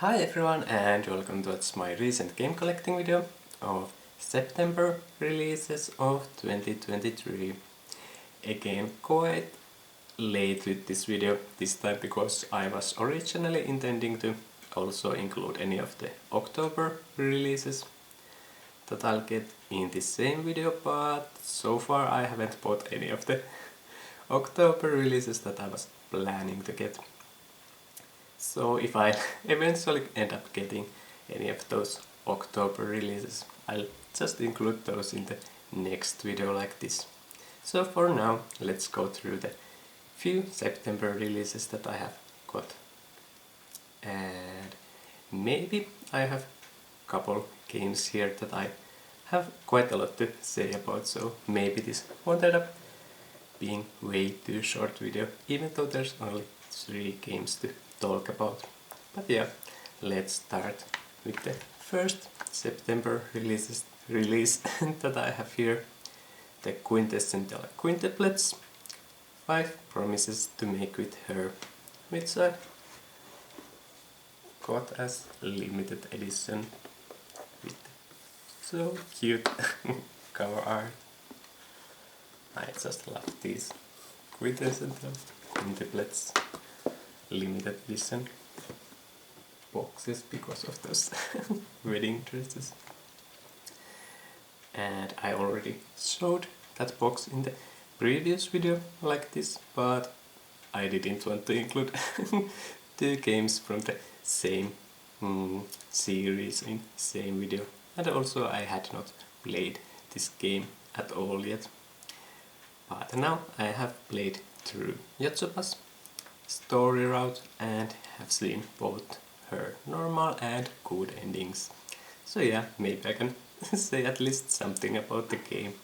Hi everyone and welcome to my recent game collecting video of September releases of 2023. Again, quite late with this video this time because I was originally intending to also include any of the October releases that I'll get in the same video, but so far I haven't bought any of the October releases that I was planning to get. So if I eventually end up getting any of those October releases, I'll just include those in the next video like this. So for now, let's go through the few September releases that I have got. And maybe I have a couple games here that I have quite a lot to say about, so maybe this won't end up being way too short video, even though there's only 3 games to talk about. But yeah, let's start with the first September release that I have here, the Quintessential Quintuplets 5 Promises to Make with Her, which I got as limited edition with so cute cover art. I just love these Quintessential Quintuplets limited edition boxes because of those wedding dresses. And I already showed that box in the previous video like this, but I didn't want to include 2 games from the same series in same video, and also I had not played this game at all yet. But now I have played through Yotsuba's story route and have seen both her normal and good endings. So yeah, maybe I can say at least something about the game.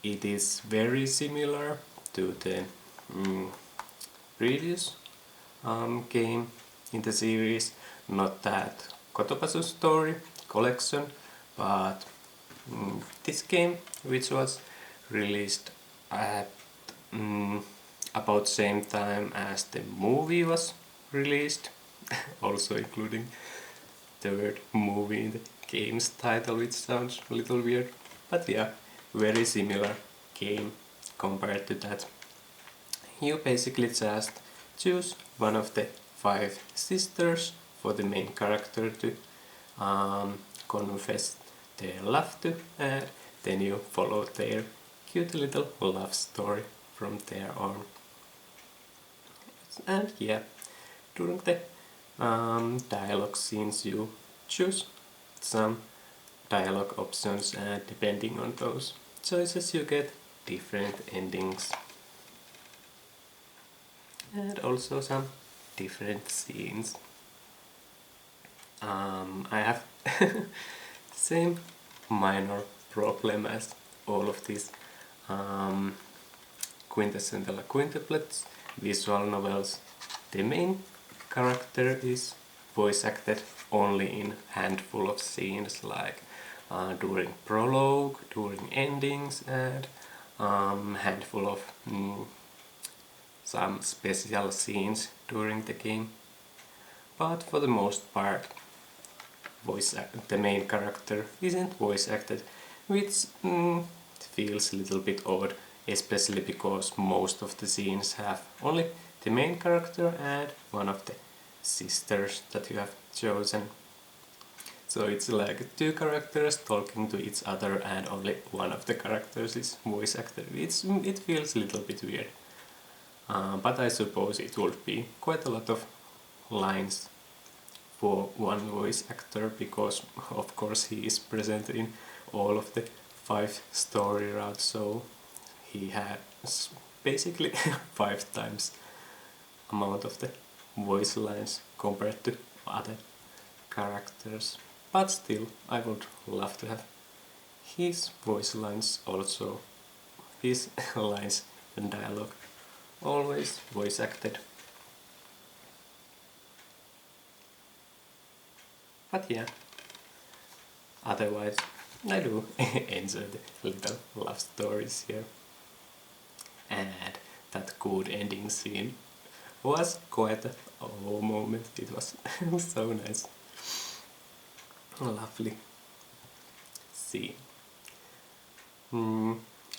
It is very similar to the previous game in the series, not that Kotopasu story collection, but this game, which was released at about same time as the movie was released, also including the word movie in the game's title, which sounds a little weird, but yeah, very similar game compared to that. You basically just choose one of the 5 sisters for the main character to confess their love to, and then you follow their cute little love story from there on. And yeah, during the dialogue scenes you choose some dialogue options, and depending on those choices you get different endings and also some different scenes. I have the same minor problem as all of these Quintessential Quintuplets visual novels. The main character is voice acted only in handful of scenes, like during prologue, during endings, and handful of some special scenes during the game. But for the most part, the main character isn't voice acted, which feels a little bit odd, especially because most of the scenes have only the main character and one of the sisters that you have chosen. So it's like 2 characters talking to each other and only one of the characters is voice acted. It feels a little bit weird. But I suppose it would be quite a lot of lines for one voice actor, because of course he is present in all of the 5 story routes, so he has basically 5 times amount of the voice lines compared to other characters. But still, I would love to have his voice lines also, his lines and dialogue always voice acted. But yeah, otherwise I do enjoy the little love stories here. And that good ending scene was quite a oh moment. It was so nice. Lovely. See.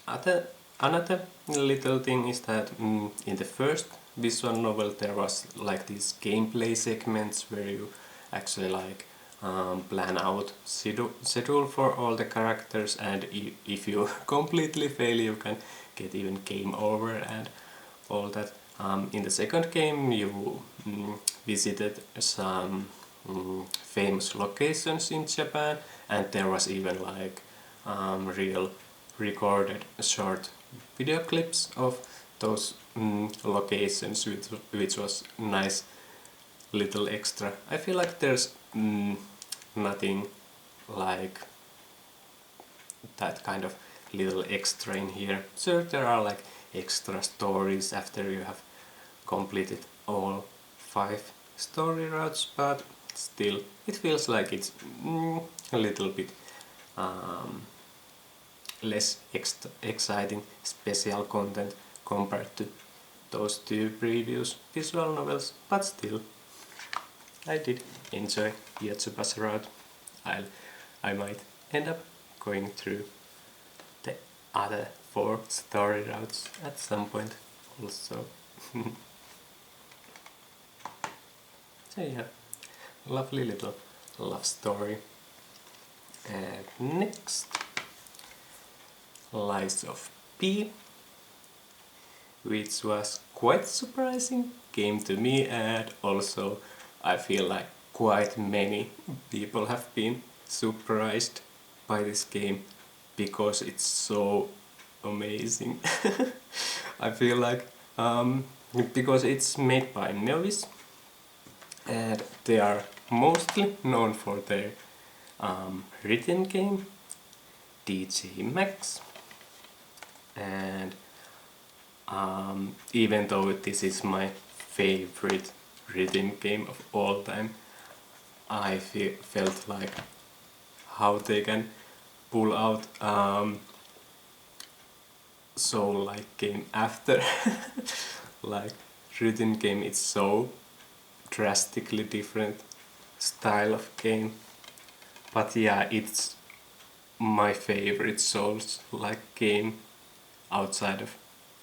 Other, another little thing is that in the first visual novel there was like these gameplay segments where you actually like plan out schedule for all the characters, and if you completely fail you can get even game over and all that. In the second game you visited some famous locations in Japan, and there was even like real recorded short video clips of those locations, which was nice little extra. I feel like there's nothing like that kind of little extra in here. So there are like extra stories after you have completed all 5 story routes, but still it feels like it's a little bit less exciting special content compared to those 2 previous visual novels, but still I did enjoy Yotsuba's route. I might end up going through the other 4 story routes at some point also. So yeah, lovely little love story. And next, Lies of P, which was quite surprising game to me, and also I feel like quite many people have been surprised by this game because it's so amazing. I feel like because it's made by Novice, and they are mostly known for their written game DJ Max, and even though this is my favorite written game of all time, I felt like how they can pull out soul-like game after. Like written game, it's so drastically different style of game, but yeah, it's my favorite Souls-like game outside of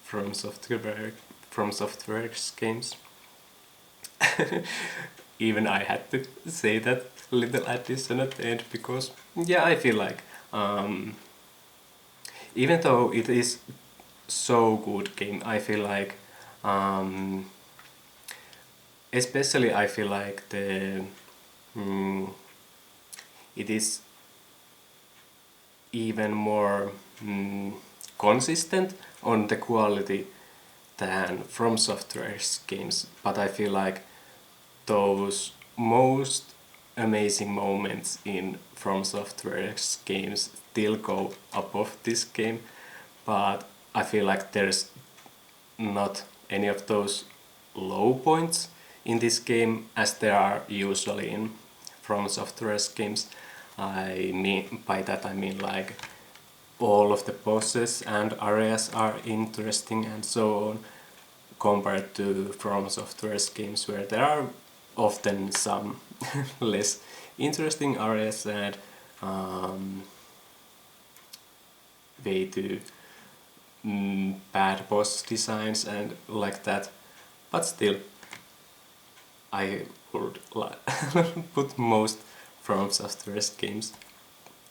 From Software's games. Even I had to say that little addition at the end because yeah, I feel like even though it is so good game, I feel like especially I feel like the it is even more consistent on the quality than From Software's games, but I feel like those most amazing moments in From Software's games still go above this game, but I feel like there's not any of those low points in this game as there are usually in From Software's games. I mean, by that I mean like all of the bosses and areas are interesting and so on, compared to From Software's games where there are often some less interesting areas and way too bad boss designs and like that. But still, I would put most From Software's games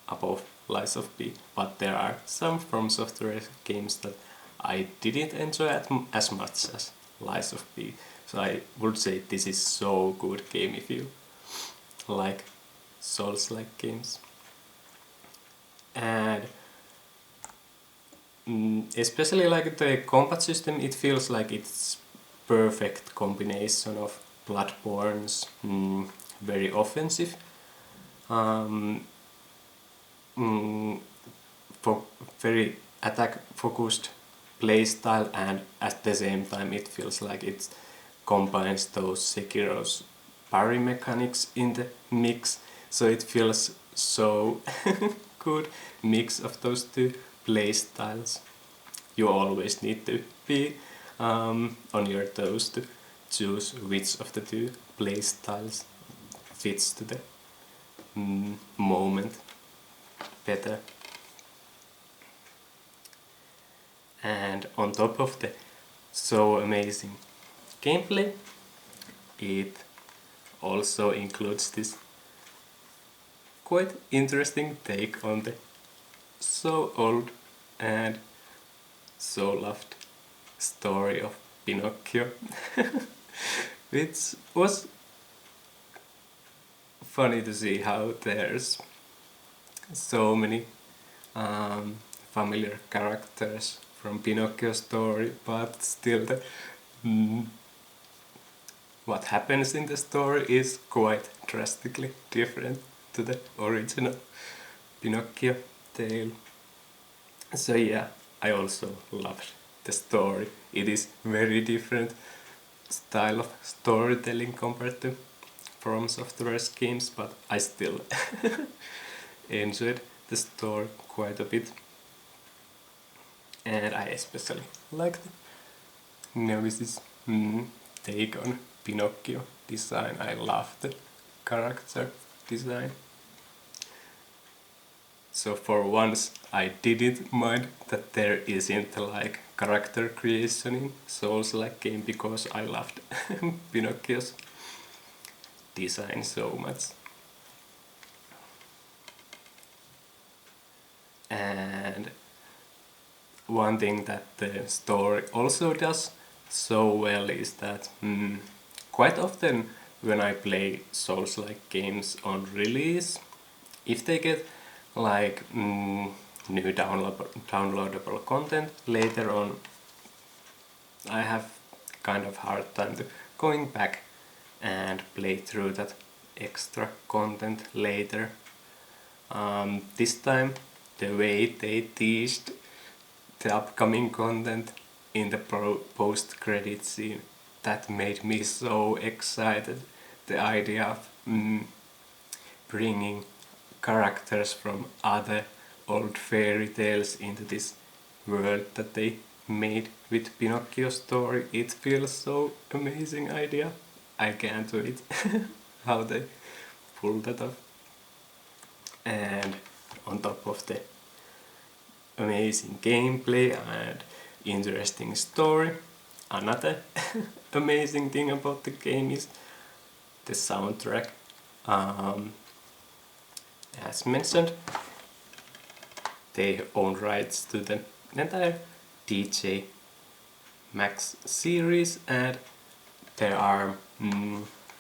above Lies of P, but there are some From Software games that I didn't enjoy as much as Lies of P. So I would say this is so good game if you like Souls-like games. And especially like the combat system, it feels like it's perfect combination of Bloodborne's very offensive very attack focused playstyle, and at the same time it feels like it combines those Sekiro's parry mechanics in the mix, so it feels so good mix of those 2 playstyles. You always need to be on your toes to choose which of the two play styles fits to the moment better. And on top of the so amazing gameplay, it also includes this quite interesting take on the so old and so loved story of Pinocchio, which was funny to see how there's so many familiar characters from Pinocchio story, but still the what happens in the story is quite drastically different to the original Pinocchio tale. So yeah, I also loved the story. It is very different style of storytelling compared to From Software's games, but I still enjoyed the story quite a bit. And I especially liked Nevis's take on Pinocchio design. I love the character design. So for once I didn't mind that there isn't like character creation in Souls-like game, because I loved Pinocchio's design so much. And one thing that the story also does so well is that quite often when I play Souls-like games on release, if they get like new downloadable content later on, I have kind of hard time to going back and play through that extra content later. This time the way they teased the upcoming content in the post-credit scene, that made me so excited. The idea of bringing characters from other old fairy tales into this world that they made with Pinocchio story, it feels so amazing idea. I can't wait how they pull that off. And on top of the amazing gameplay and interesting story, another amazing thing about the game is the soundtrack. As mentioned, they own rights to the entire DJ Max series, and there are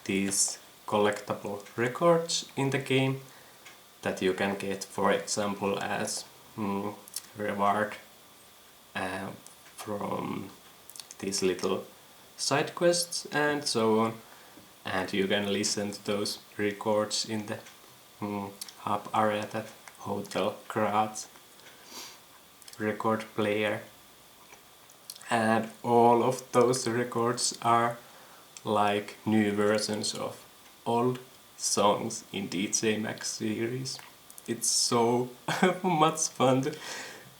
these collectible records in the game that you can get, for example, as reward from these little side quests and so on, and you can listen to those records in the hub area, that Hotel Graz record player. And all of those records are like new versions of old songs in DJ Max series. It's so much fun to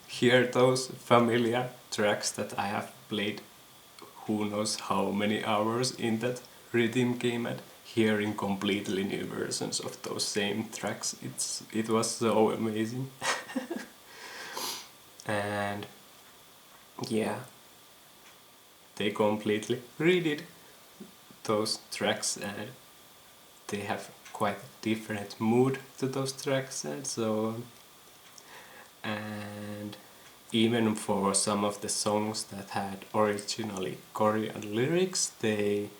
hear those familiar tracks that I have played who knows how many hours in that rhythm game, and hearing completely new versions of those same tracks. It was so amazing. And yeah, they completely redid those tracks, and they have quite a different mood to those tracks and so on. And even for some of the songs that had originally Korean lyrics, they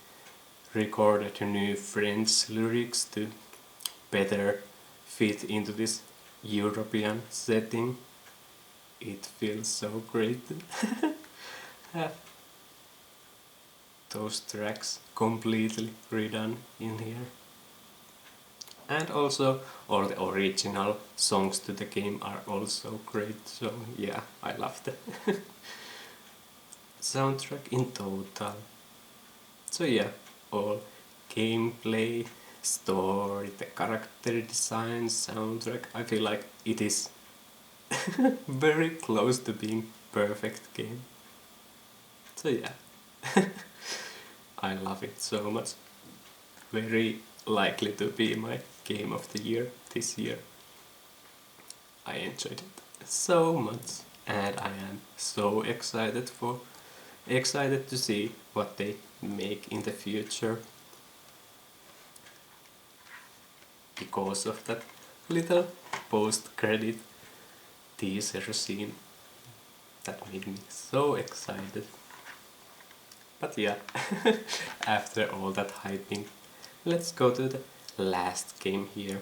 recorded new French lyrics to better fit into this European setting. It feels so great to have those tracks completely redone in here. And also all the original songs to the game are also great, so yeah, I love the soundtrack in total. So yeah, all gameplay, story, the character design, soundtrack, I feel like it is very close to being perfect game. So yeah, I love it so much. Very likely to be my game of the year this year. I enjoyed it so much, and I am so excited to see what they make in the future because of that little post-credit teaser scene that made me so excited. But yeah, after all that hyping, let's go to the last game here.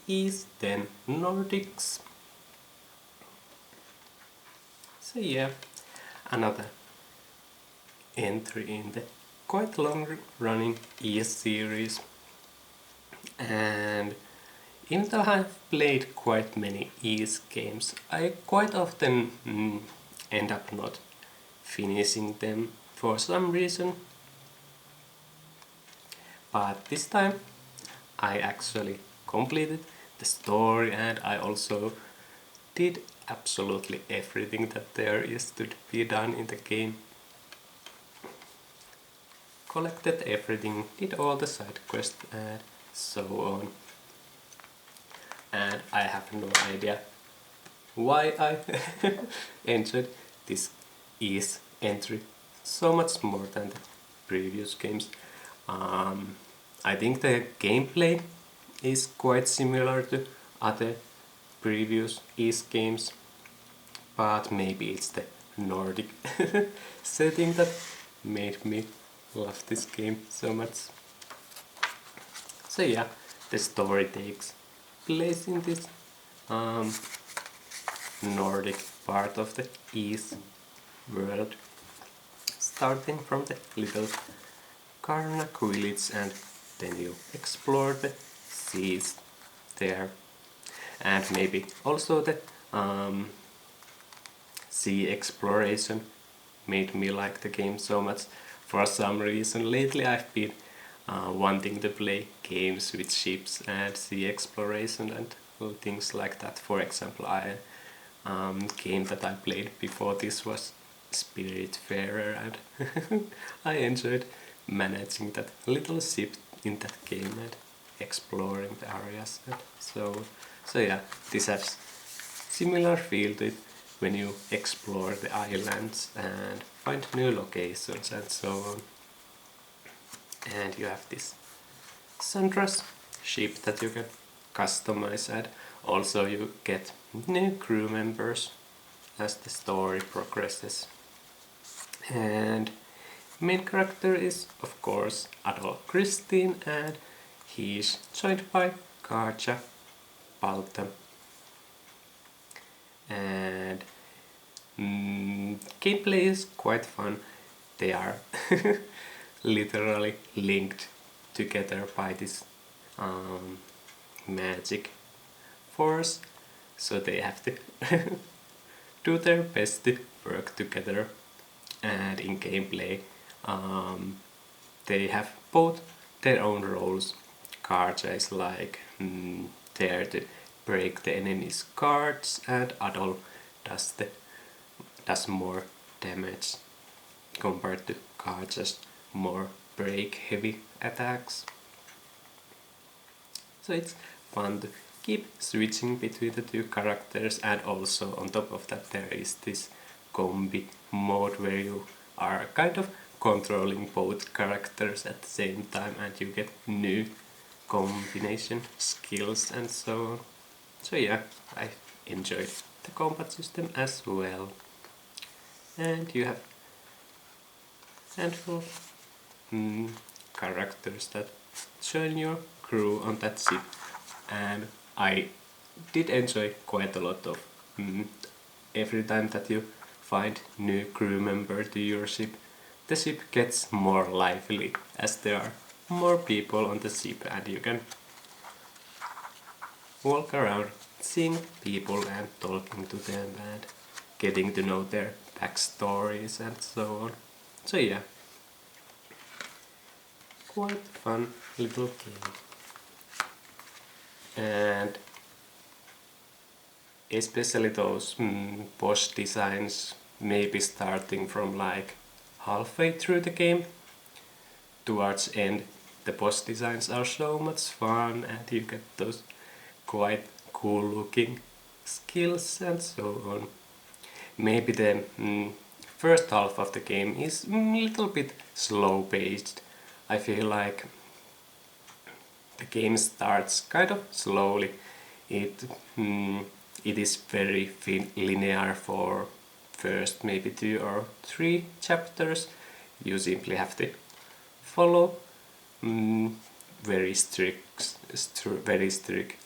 Is then Nordics. So yeah, another entry in the quite long running ES series. And even though I've played quite many ES games, I quite often end up not finishing them for some reason. But this time I actually completed the story, and I also did absolutely everything that there is to be done in the game. Collected everything, did all the side quests and so on. And I have no idea why I enjoyed this ES entry so much more than the previous games. I think the gameplay is quite similar to other previous ES games, but maybe it's the Nordic setting that made me love this game so much. So yeah, the story takes place in this Nordic part of the East world, starting from the little Karnak village, and then you explore the seas there, and maybe also the sea exploration made me like the game so much. For some reason lately I've been wanting to play games with ships and sea exploration and things like that. For example, I game that I played before this was Spiritfarer, and I enjoyed managing that little ship in that game and exploring the areas. And so yeah, this has similar feel to it when you explore the islands and find new locations and so on. And you have this sunrise ship that you can customize, and also you get new crew members as the story progresses. And main character is of course Adol Christine, and he is joined by Karja Palta. And gameplay is quite fun. They are literally linked together by this magic force, so they have to do their best to work together. And in gameplay they have both their own roles. Karja is like there to break the enemy's guards, and Adol does more damage compared to Karja's more break heavy attacks. So it's fun to keep switching between the two characters, and also on top of that there is this combi mode where you are kind of controlling both characters at the same time, and you get new combination skills and so on. So yeah, I enjoyed the combat system as well. And you have handful of characters that join your crew on that ship, and I did enjoy quite a lot of every time that you find new crew member to your ship, the ship gets more lively as there are more people on the ship, and you can walk around seeing people and talking to them and getting to know their backstories and so on. So yeah, quite fun little game. And especially those boss designs, maybe starting from like halfway through the game, towards end the boss designs are so much fun and you get those quite cool looking skills and so on. Maybe the first half of the game is a little bit slow paced. I feel like the game starts kind of slowly. It it is very linear for first maybe 2 or 3 chapters. You simply have to follow very strict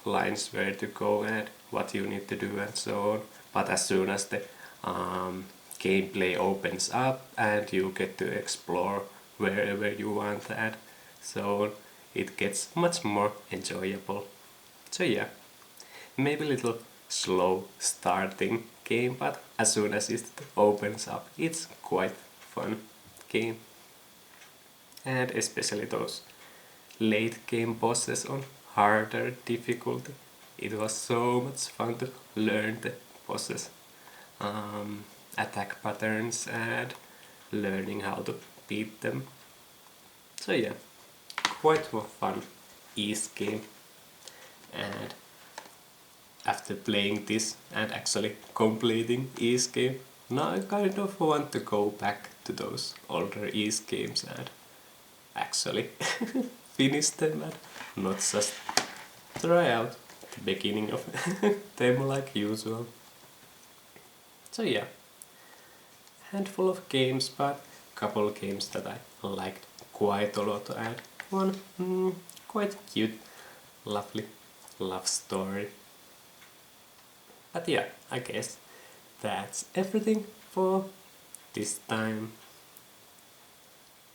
lines where to go and what you need to do and so on. But as soon as the gameplay opens up and you get to explore wherever you want and so on, it gets much more enjoyable. So yeah, maybe a little slow starting game, but as soon as it opens up, it's quite fun game. And especially those late game bosses on harder difficulty. It was so much fun to learn the bosses, attack patterns and learning how to beat them. So yeah, quite a fun ease game. And after playing this and actually completing ease game, now I kind of want to go back to those older ease games and actually finish them and not just try out the beginning of them like usual. So yeah, handful of games, but couple games that I liked quite a lot and one quite cute, lovely love story. But yeah, I guess that's everything for this time.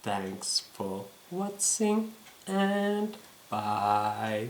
Thanks for watching and bye.